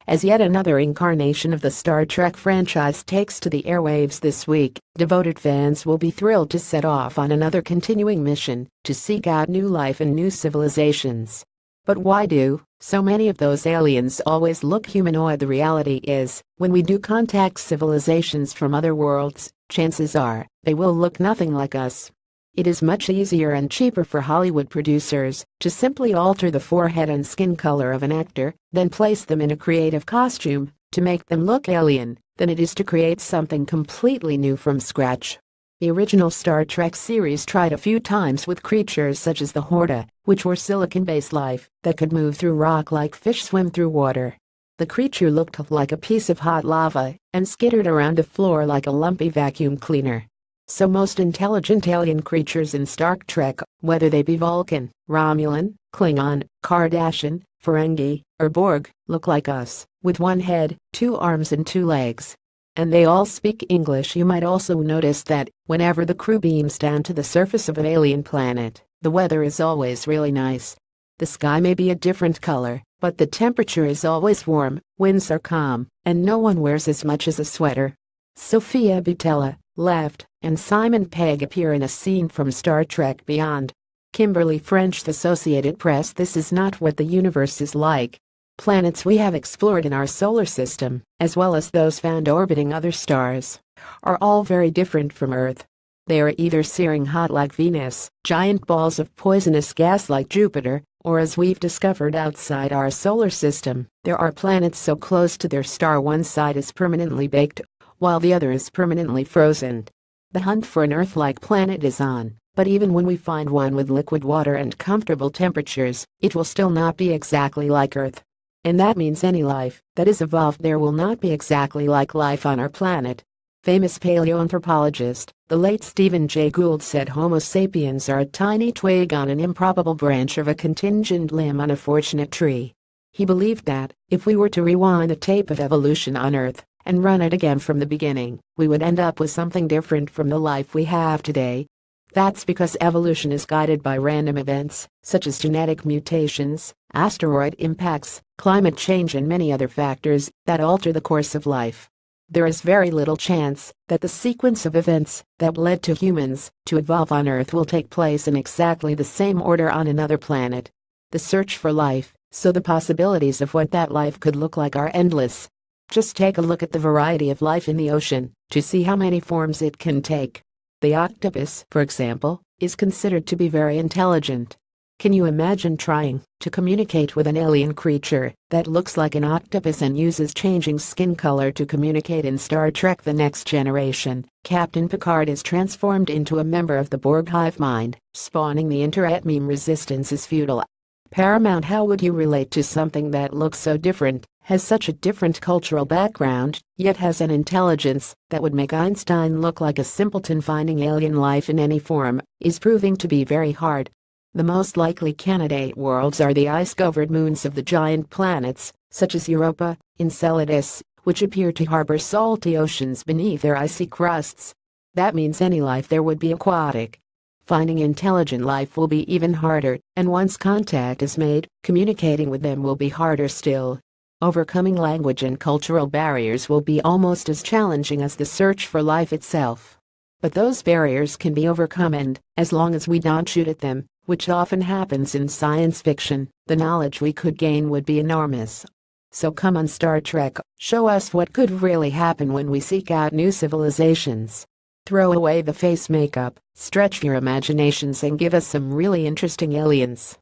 As yet another incarnation of the Star Trek franchise takes to the airwaves this week, devoted fans will be thrilled to set off on another continuing mission to seek out new life and new civilizations. But why do so many of those aliens always look humanoid? The reality is, when we do contact civilizations from other worlds, chances are they will look nothing like us. It is much easier and cheaper for Hollywood producers to simply alter the forehead and skin color of an actor than place them in a creative costume to make them look alien than it is to create something completely new from scratch. The original Star Trek series tried a few times with creatures such as the Horta, which were silicon-based life that could move through rock like fish swim through water. The creature looked like a piece of hot lava and skittered around the floor like a lumpy vacuum cleaner. So most intelligent alien creatures in Star Trek, whether they be Vulcan, Romulan, Klingon, Cardassian, Ferengi, or Borg, look like us, with one head, 2 arms and 2 legs. And they all speak English. You might also notice that whenever the crew beams down to the surface of an alien planet, the weather is always really nice. The sky may be a different color, but the temperature is always warm, winds are calm, and no one wears as much as a sweater. Sophia Boutella left, and Simon Pegg appear in a scene from Star Trek Beyond. Kimberly French, The Associated Press. This is not what the universe is like. Planets we have explored in our solar system, as well as those found orbiting other stars, are all very different from Earth. They are either searing hot like Venus, giant balls of poisonous gas like Jupiter, or as we've discovered outside our solar system, there are planets so close to their star one side is permanently baked, while the other is permanently frozen. The hunt for an Earth-like planet is on, but even when we find one with liquid water and comfortable temperatures, it will still not be exactly like Earth. And that means any life that is evolved there will not be exactly like life on our planet. Famous paleoanthropologist, the late Stephen Jay Gould, said Homo sapiens are a tiny twig on an improbable branch of a contingent limb on a fortunate tree. He believed that, if we were to rewind the tape of evolution on Earth and run it again from the beginning, we would end up with something different from the life we have today. That's because evolution is guided by random events, such as genetic mutations, asteroid impacts, climate change and many other factors that alter the course of life. There is very little chance that the sequence of events that led to humans to evolve on Earth will take place in exactly the same order on another planet. The search for life, so the possibilities of what that life could look like are endless. Just take a look at the variety of life in the ocean to see how many forms it can take. The octopus, for example, is considered to be very intelligent. Can you imagine trying to communicate with an alien creature that looks like an octopus and uses changing skin color to communicate? In Star Trek The Next Generation, Captain Picard is transformed into a member of the Borg hive mind, spawning the internet meme "resistance is futile." Paramount, how would you relate to something that looks so different, has such a different cultural background, yet has an intelligence that would make Einstein look like a simpleton? Finding alien life in any form is proving to be very hard. The most likely candidate worlds are the ice-covered moons of the giant planets, such as Europa, Enceladus, which appear to harbor salty oceans beneath their icy crusts. That means any life there would be aquatic. Finding intelligent life will be even harder, and once contact is made, communicating with them will be harder still. Overcoming language and cultural barriers will be almost as challenging as the search for life itself. But those barriers can be overcome, and, as long as we don't shoot at them, which often happens in science fiction, the knowledge we could gain would be enormous. So come on, Star Trek, show us what could really happen when we seek out new civilizations. Throw away the face makeup, stretch your imaginations and give us some really interesting aliens.